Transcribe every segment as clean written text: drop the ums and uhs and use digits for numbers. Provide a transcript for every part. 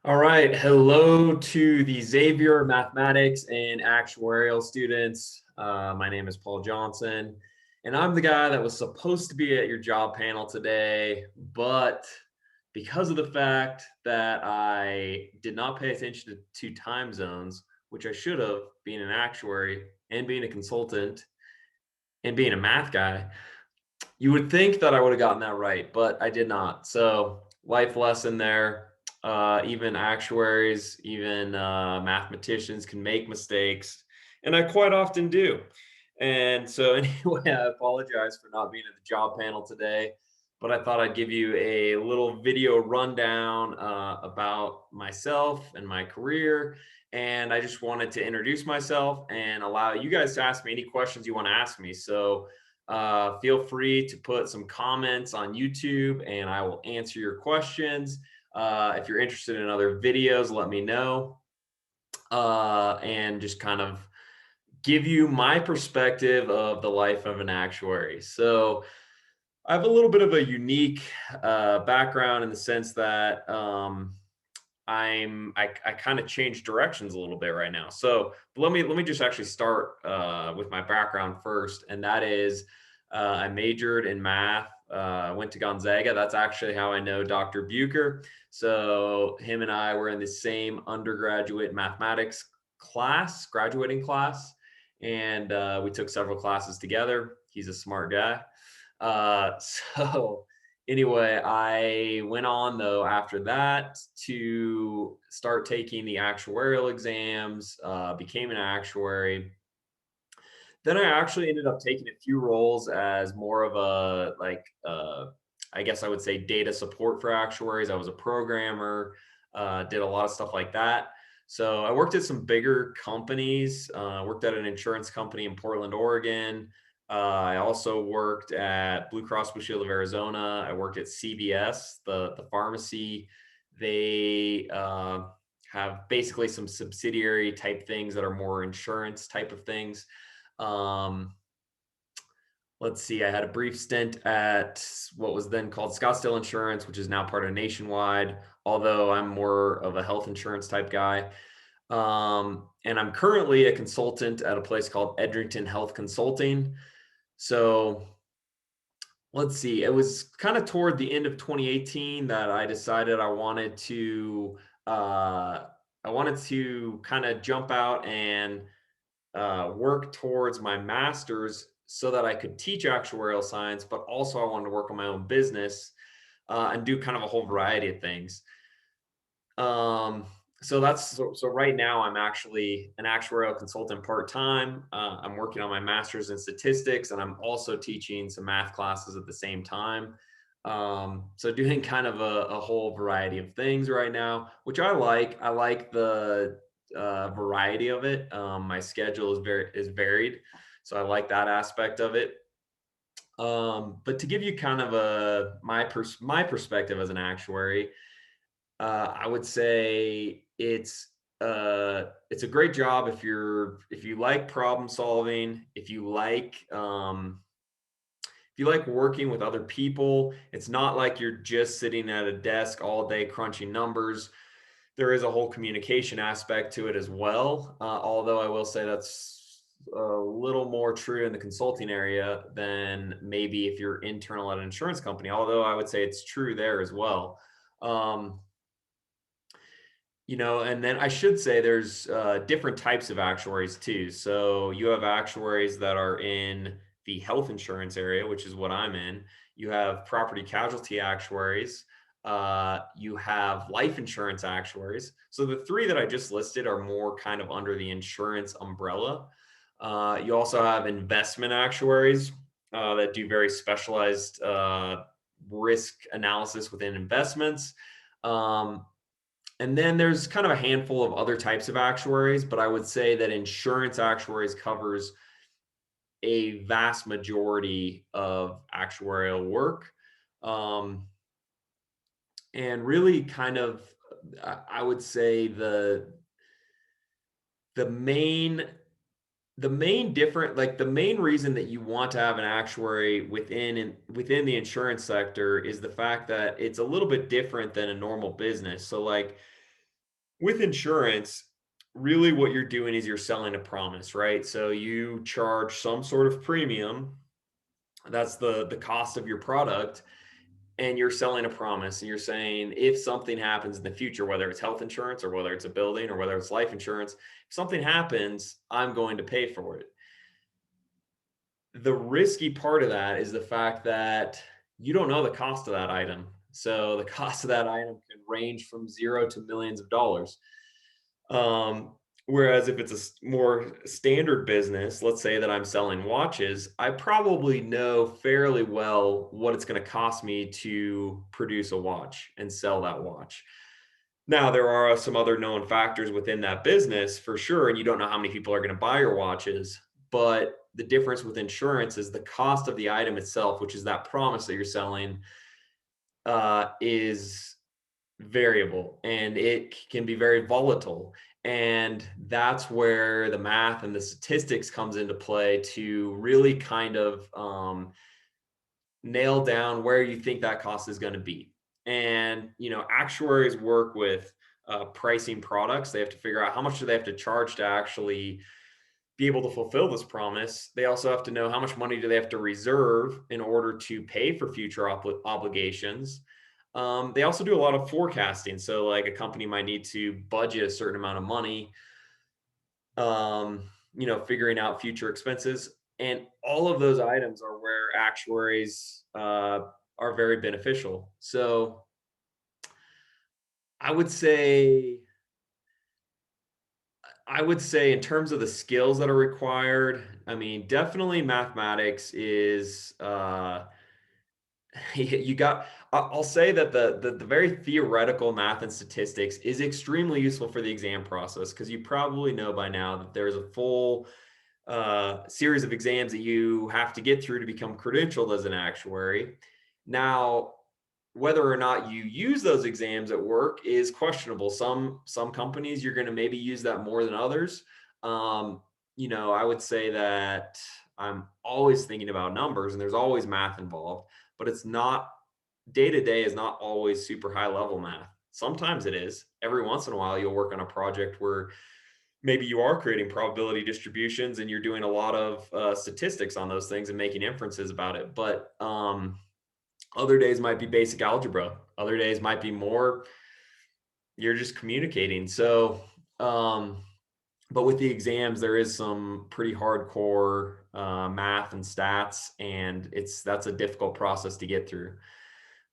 All right. Hello to the Xavier mathematics and actuarial students. My name is Paul Johnson, and I'm the guy that was supposed to be at your job panel today, but because of the fact that I did not pay attention to time zones, which I should have, being an actuary and being a consultant and being a math guy, you would think that I would have gotten that right, but I did not. So, life lesson there. Even actuaries, even mathematicians can make mistakes, and I quite often do. And so, anyway, I apologize for not being at the job panel today, but I thought I'd give you a little video rundown about myself and my career. And I just wanted to introduce myself and allow you guys to ask me any questions you want to ask me. So, feel free to put some comments on YouTube and I will answer your questions. If you're interested in other videos, let me know. And just kind of give you my perspective of the life of an actuary. So, I have a little bit of a unique background in the sense that I kind of changed directions a little bit right now. So let me just actually start with my background first, and that is I majored in math. Went to Gonzaga. That's actually how I know Dr. Bucher. So him and I were in the same undergraduate mathematics class, graduating class, and we took several classes together. He's a smart guy. So anyway, I went on though after that to start taking the actuarial exams, became an actuary. Then I actually ended up taking a few roles as more of a I guess I would say data support for actuaries. I was a programmer, did a lot of stuff like that. So I worked at some bigger companies, worked at an insurance company in Portland, Oregon. I also worked at Blue Cross Blue Shield of Arizona. I worked at CVS, the pharmacy. They have basically some subsidiary type things that are more insurance type of things. Um, let's see, I had a brief stint at what was then called Scottsdale Insurance, which is now part of Nationwide, although I'm more of a health insurance type guy. And I'm currently a consultant at a place called Edrington Health Consulting. So let's see, it was kind of toward the end of 2018 that I decided I wanted to kind of jump out and work towards my master's so that I could teach actuarial science, but also I wanted to work on my own business and do kind of a whole variety of things. Um, so right now I'm actually an actuarial consultant part-time. I'm working on my master's in statistics and I'm also teaching some math classes at the same time. So doing kind of a whole variety of things right now, which I like. I like the variety of it. My schedule is varied, so I like that aspect of it. But to give you kind of my perspective as an actuary, I would say it's a great job if you like problem solving, if you like working with other people. It's not like you're just sitting at a desk all day crunching numbers. There is a whole communication aspect to it as well. Although I will say that's a little more true in the consulting area than maybe if you're internal at an insurance company. Although I would say it's true there as well. Um, and then I should say there's different types of actuaries too. So you have actuaries that are in the health insurance area, which is what I'm in. You have property casualty actuaries. You have life insurance actuaries. So the three that I just listed are more kind of under the insurance umbrella. You also have investment actuaries that do very specialized risk analysis within investments. Um, and then there's kind of a handful of other types of actuaries, but I would say that insurance actuaries covers a vast majority of actuarial work. Um, and really kind of, I would say the main the main different like the main reason that you want to have an actuary within the insurance sector is the fact that it's a little bit different than a normal business. So like With insurance, really what you're doing is you're selling a promise, right? So you charge some sort of premium. That's the cost of your product, and you're selling a promise, and you're saying if something happens in the future, whether it's health insurance or whether it's a building or whether it's life insurance, if something happens, I'm going to pay for it. The risky part of that is the fact that you don't know the cost of that item. So the cost of that item can range from zero to millions of dollars. Um, Whereas if it's a more standard business, let's say that I'm selling watches, I probably know fairly well what it's going to cost me to produce a watch and sell that watch. Now, there are some other known factors within that business for sure, and you don't know how many people are going to buy your watches. But the difference with insurance is the cost of the item itself, which is that promise that you're selling, is variable and it can be very volatile. And that's where the math and the statistics comes into play to really kind of nail down where you think that cost is going to be. And actuaries work with pricing products. They have to figure out how much do they have to charge to actually be able to fulfill this promise. They also have to know how much money do they have to reserve in order to pay for future obligations. They also do a lot of forecasting. So, like a company might need to budget a certain amount of money, figuring out future expenses. And all of those items are where actuaries are very beneficial. So, I would say, in terms of the skills that are required, I mean, definitely mathematics is you got I'll say that the very theoretical math and statistics is extremely useful for the exam process because you probably know by now that there's a full series of exams that you have to get through to become credentialed as an actuary. Now, whether or not you use those exams at work is questionable. Some companies you're going to maybe use that more than others. I would say that I'm always thinking about numbers and there's always math involved, but it's not day to day is not always super high level math. Sometimes it is. Every once in a while, you'll work on a project where maybe you are creating probability distributions and you're doing a lot of statistics on those things and making inferences about it. But other days might be basic algebra. Other days might be more you're just communicating. So, but with the exams, there is some pretty hardcore math and stats, and that's a difficult process to get through.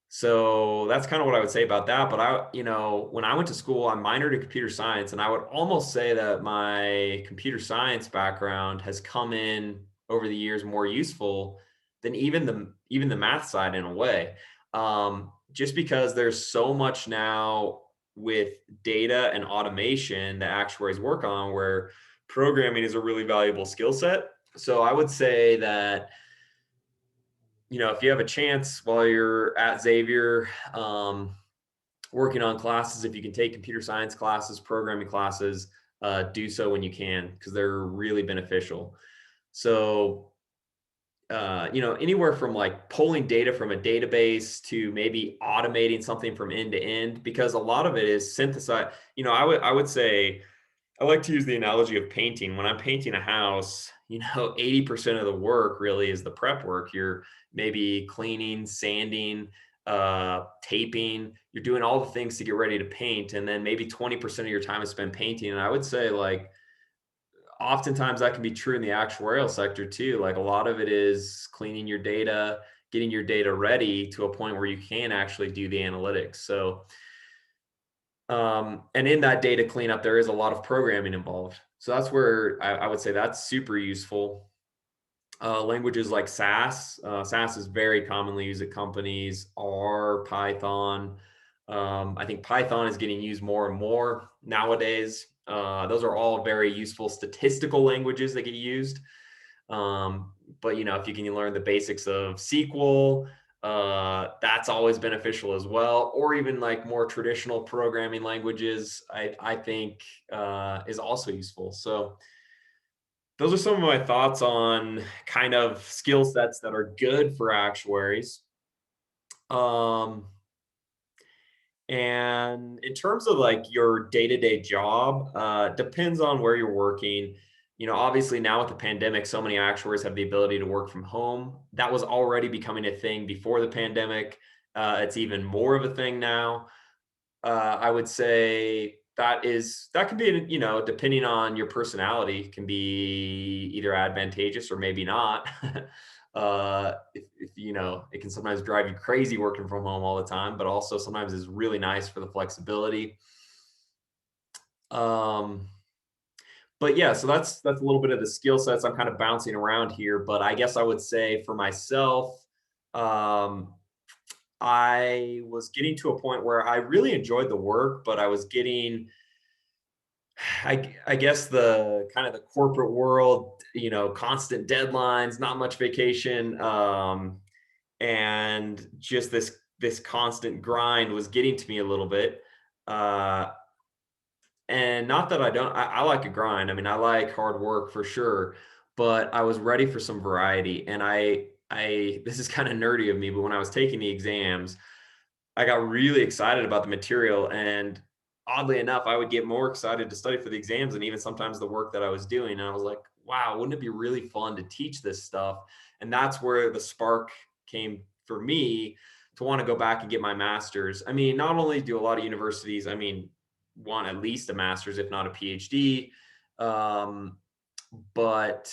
So that's kind of what I would say about that. But when I went to school, I minored in computer science, and I would almost say that my computer science background has come in over the years more useful than even the math side in a way. Just because there's so much now with data and automation that actuaries work on, where programming is a really valuable skill set. So I would say that if you have a chance while you're at Xavier, working on classes, if you can take computer science classes, programming classes, do so when you can because they're really beneficial. So, anywhere from like pulling data from a database to maybe automating something from end to end, because a lot of it is synthesized. I would say I like to use the analogy of painting. When I'm painting a house, 80% of the work really is the prep work. You're maybe cleaning, sanding, taping. You're doing all the things to get ready to paint. And then maybe 20% of your time is spent painting. And I would say, like, oftentimes that can be true in the actuarial sector too. Like, a lot of it is cleaning your data, getting your data ready to a point where you can actually do the analytics. So, and in that data cleanup, there is a lot of programming involved. So that's where I would say that's super useful. Languages like SAS. SAS is very commonly used at companies. R, Python. I think Python is getting used more and more nowadays. Those are all very useful statistical languages that get used. But if you can learn the basics of SQL, that's always beneficial as well. Or even like more traditional programming languages, I think is also useful. So those are some of my thoughts on kind of skill sets that are good for actuaries. Um, And in terms of like your day-to-day job, depends on where you're working. Obviously now with the pandemic, so many actuaries have the ability to work from home. That was already becoming a thing before the pandemic. It's even more of a thing now. I would say that can be, depending on your personality, can be either advantageous or maybe not. If it can sometimes drive you crazy working from home all the time, but also sometimes is really nice for the flexibility. Um, but yeah, so that's a little bit of the skill sets I'm kind of bouncing around here. But I guess I would say for myself, um, I was getting to a point where I really enjoyed the work, but I was getting, I guess, the kind of the corporate world, constant deadlines, not much vacation, and just this constant grind was getting to me a little bit. Uh, and not that I like a grind. I mean, I like hard work for sure, but I was ready for some variety. And this is kind of nerdy of me, but when I was taking the exams, I got really excited about the material. And oddly enough, I would get more excited to study for the exams and even sometimes the work that I was doing. And I was like, wow, wouldn't it be really fun to teach this stuff? And that's where the spark came for me to want to go back and get my master's. I mean, not only do a lot of universities, I mean, want at least a master's, if not a PhD, um, but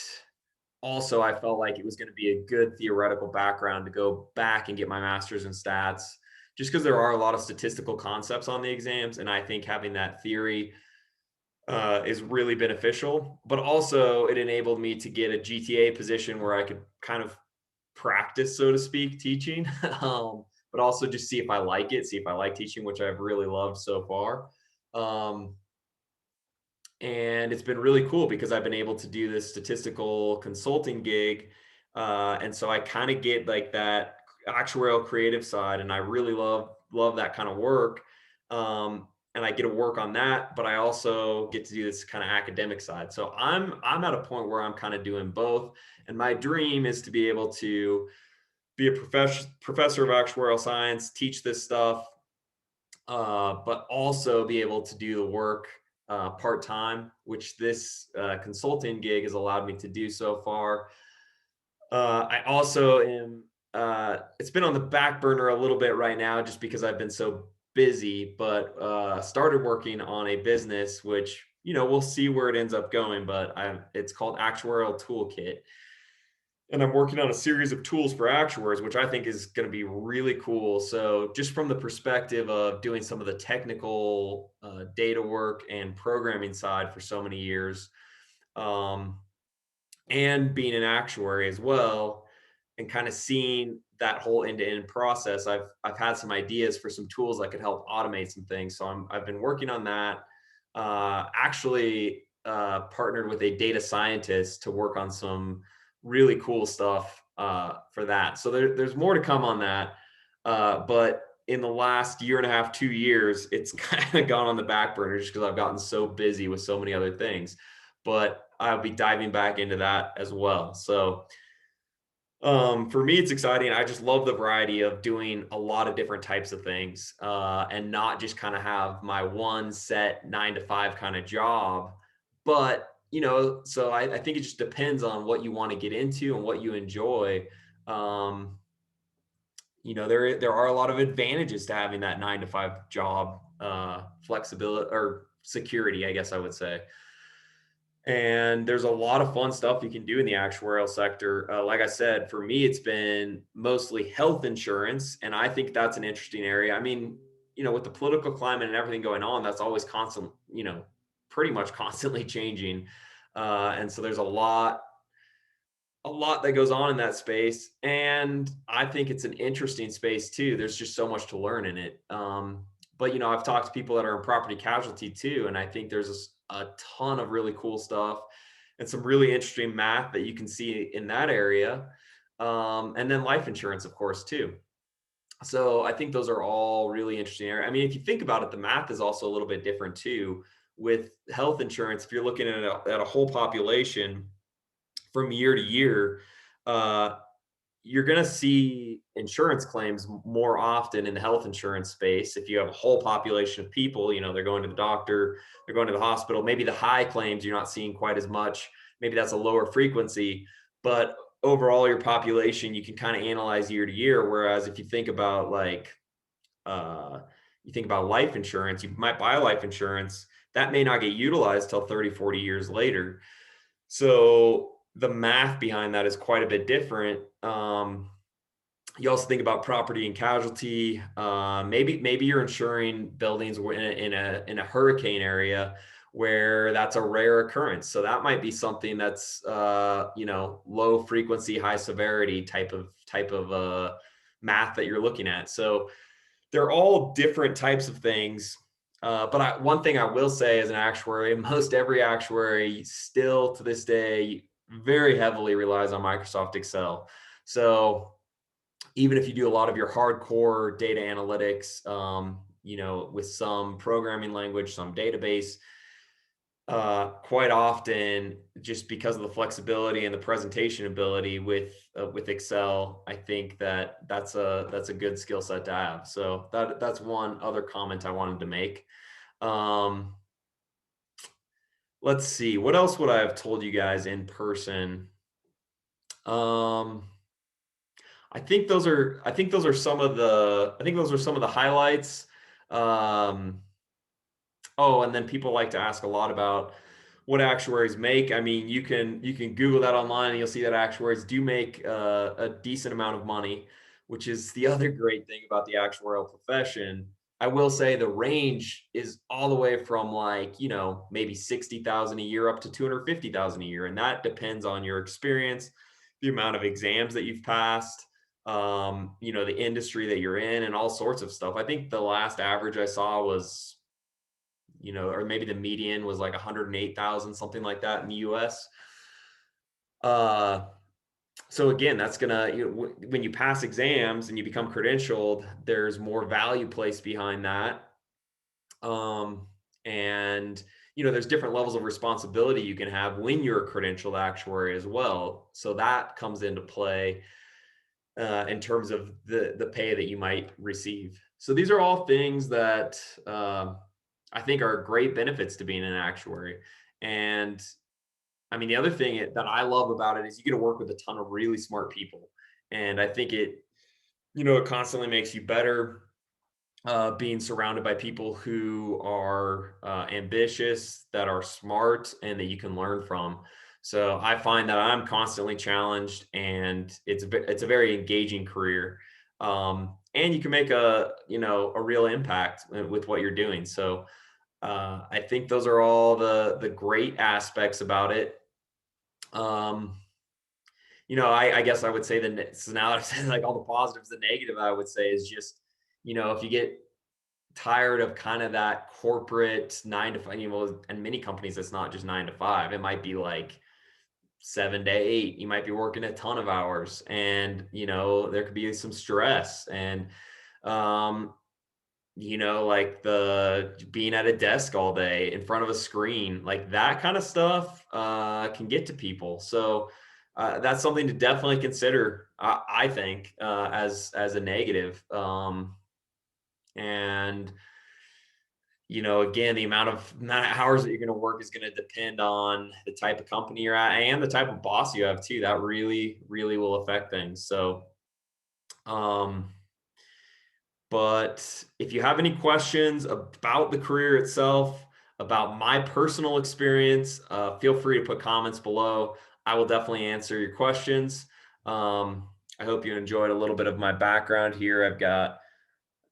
also I felt like it was going to be a good theoretical background to go back and get my master's in stats, just because there are a lot of statistical concepts on the exams. And I think having that theory is really beneficial. But also, it enabled me to get a GTA position where I could kind of practice, so to speak, teaching, but also just see if I like it, see if I like teaching, which I've really loved so far. Um, and it's been really cool because I've been able to do this statistical consulting gig, and so I kind of get like that actuarial creative side, and I really love that kind of work. And I get to work on that, but I also get to do this kind of academic side. So I'm at a point where I'm kind of doing both, and my dream is to be able to be a professor of actuarial science, teach this stuff, but also be able to do the work part time, which this consulting gig has allowed me to do so far. I also am, it's been on the back burner a little bit right now just because I've been so busy, but started working on a business, which, we'll see where it ends up going, but it's called Actuarial Toolkit, and I'm working on a series of tools for actuaries, which I think is going to be really cool. So, just from the perspective of doing some of the technical data work and programming side for so many years, um, and being an actuary as well, and kind of seeing that whole end-to-end process, I've had some ideas for some tools that could help automate some things. So I've been working on that. Actually, partnered with a data scientist to work on some really cool stuff for that. So there's more to come on that. But in the last year and a half, 2 years, it's kind of gone on the back burner just because I've gotten so busy with so many other things. But I'll be diving back into that as well. So for me, it's exciting. I just love the variety of doing a lot of different types of things, and not just kind of have my one set 9 to 5 kind of job. But, so I think it just depends on what you want to get into and what you enjoy. Um, there are a lot of advantages to having that 9 to 5 job, flexibility or security, I guess I would say. And there's a lot of fun stuff you can do in the actuarial sector. Like I said, for me, it's been mostly health insurance, and I think that's an interesting area. I mean, with the political climate and everything going on, that's always constant, pretty much constantly changing. And so there's a lot that goes on in that space, and I think it's an interesting space too. There's just so much to learn in it. But I've talked to people that are in property casualty too, and I think there's a ton of really cool stuff and some really interesting math that you can see in that area. And then life insurance, of course, too. So I think those are all really interesting area. I mean, if you think about it, the math is also a little bit different too. With health insurance, if you're looking at a whole population from year to year, uh, you're going to see insurance claims more often in the health insurance space. If you have a whole population of people, they're going to the doctor, they're going to the hospital, maybe the high claims you're not seeing quite as much. Maybe that's a lower frequency, but overall your population, you can kind of analyze year to year. Whereas if you think about uh, life insurance, you might buy life insurance that may not get utilized till 30, 40 years later. So the math behind that is quite a bit different. You also think about property and casualty. Maybe you're insuring buildings in a hurricane area where that's a rare occurrence. So that might be something that's low frequency, high severity type of math that you're looking at. So they're all different types of things. But one thing I will say as an actuary, most every actuary still to this day very heavily relies on Microsoft Excel. So even if you do a lot of your hardcore data analytics, with some programming language, some database, quite often, just because of the flexibility and the presentation ability with Excel, I think that's a good skill set to have. So that's one other comment I wanted to make. Um, let's see, what else would I have told you guys in person? Um, I think those are some of the highlights. Um, Oh, and then people like to ask a lot about what actuaries make. I mean, you can Google that online and you'll see that actuaries do make a decent amount of money, which is the other great thing about the actuarial profession. I will say the range is all the way from maybe 60,000 a year up to 250,000 a year, and that depends on your experience, the amount of exams that you've passed, the industry that you're in, and all sorts of stuff. I think the last average I saw was or maybe the median was like 108,000, something like that in the US. Uh, so again, that's gonna, when you pass exams and you become credentialed, there's more value placed behind that. Um, and there's different levels of responsibility you can have when you're a credentialed actuary as well. So that comes into play in terms of the pay that you might receive. So these are all things that I think are great benefits to being an actuary. And I mean, the other thing that I love about it is you get to work with a ton of really smart people. And I think it constantly makes you better being surrounded by people who are ambitious, that are smart, and that you can learn from. So I find that I'm constantly challenged, and it's a very engaging career, and you can make a real impact with what you're doing. So I think those are all the great aspects about it. Um, I guess I would say so now that I've said like all the positives, the negative I would say is just if you get tired of kind of that corporate 9 to 5, and many companies, it's not just 9 to 5. It might be like 7 to 8. You might be working a ton of hours, and there could be some stress, and um, like the being at a desk all day in front of a screen, like that kind of stuff can get to people. So that's something to definitely consider, I think, as a negative. And again, the amount of hours that you're going to work is going to depend on the type of company you're at and the type of boss you have too. That really, really will affect things. So, um, but if you have any questions about the career itself, about my personal experience, feel free to put comments below. I will definitely answer your questions. I hope you enjoyed a little bit of my background here. I've got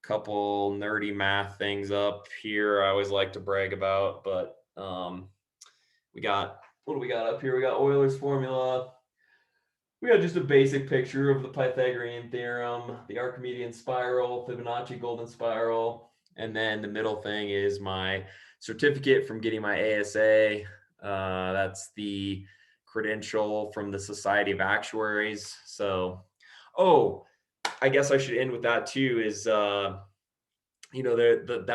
couple nerdy math things up here I always like to brag about, but what do we got up here? We got Euler's formula. We got just a basic picture of the Pythagorean theorem, the Archimedean spiral, Fibonacci golden spiral, and then the middle thing is my certificate from getting my ASA. That's the credential from the Society of Actuaries. So, I guess I should end with that too, is that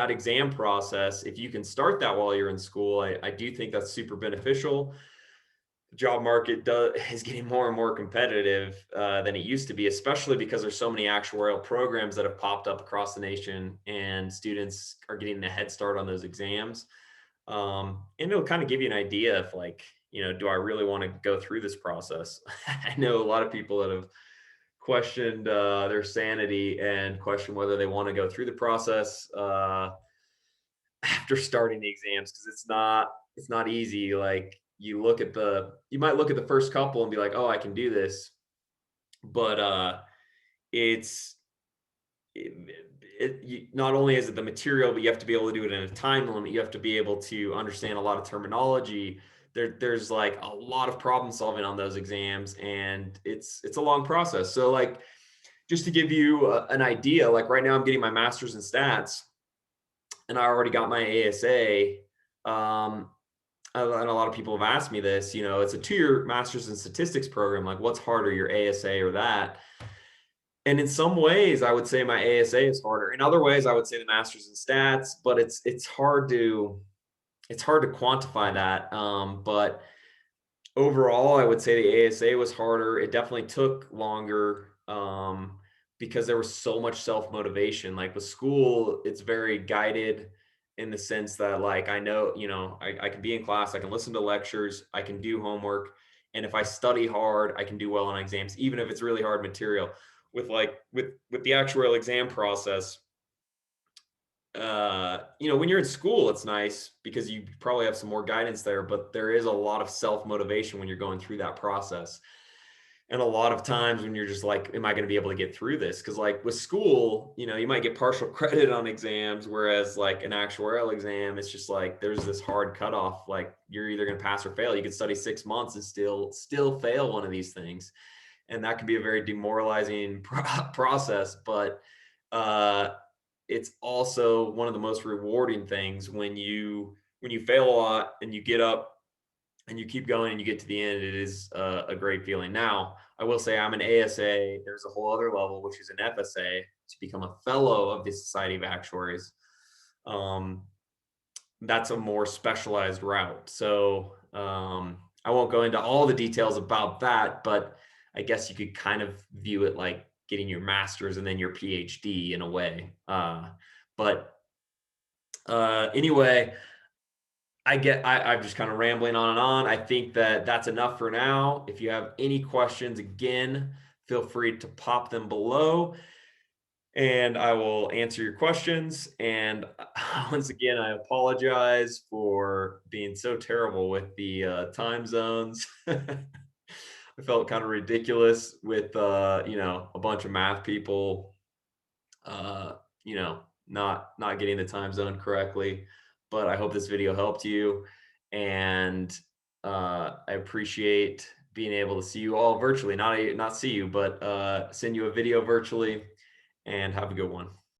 exam process, if you can start that while you're in school, I do think that's super beneficial. job market is getting more and more competitive than it used to be, especially because there's so many actuarial programs that have popped up across the nation, and students are getting a head start on those exams. And it'll kind of give you an idea of like, do I really want to go through this process? I know a lot of people that have questioned their sanity and question whether they want to go through the process after starting the exams, because it's not easy. Like you might look at the first couple and be like, oh, I can do this, but it's not only is it the material, but you have to be able to do it in a time limit. You have to be able to understand a lot of terminology. There's like a lot of problem solving on those exams, and it's a long process. So like, just to give you an idea, like right now I'm getting my master's in stats, and I already got my ASA. Um, and a lot of people have asked me this. It's a 2-year master's in statistics program. Like, what's harder, your ASA or that? And in some ways, I would say my ASA is harder. In other ways, I would say the master's in stats. But it's hard to quantify that. But overall, I would say the ASA was harder. It definitely took longer, because there was so much self motivation. Like with school, it's very guided in the sense that, like, I know, I can be in class, I can listen to lectures, I can do homework. And if I study hard, I can do well on exams, even if it's really hard material. With the actuarial exam process, when you're in school, it's nice because you probably have some more guidance there, but there is a lot of self motivation when you're going through that process. And a lot of times when you're just like, am I going to be able to get through this? Because like with school, you might get partial credit on exams, whereas like an actuarial exam, it's just like there's this hard cutoff. Like you're either going to pass or fail. You could study 6 months and still fail one of these things, and that can be a very demoralizing process. But uh, it's also one of the most rewarding things when you fail a lot and you get up and you keep going and you get to the end. It is a great feeling. Now, I will say I'm an ASA. There's a whole other level, which is an FSA, to become a fellow of the Society of Actuaries. Um, that's a more specialized route. So I won't go into all the details about that, but I guess you could kind of view it like getting your master's and then your PhD in a way. But anyway, I'm just kind of rambling on and on. I think that that's enough for now. If you have any questions, again, feel free to pop them below and I will answer your questions. And once again, I apologize for being so terrible with the time zones. I felt kind of ridiculous with a bunch of math people, uh, not getting the time zone correctly. But I hope this video helped you, and I appreciate being able to see you all virtually. Not see you, but send you a video virtually. And have a good one.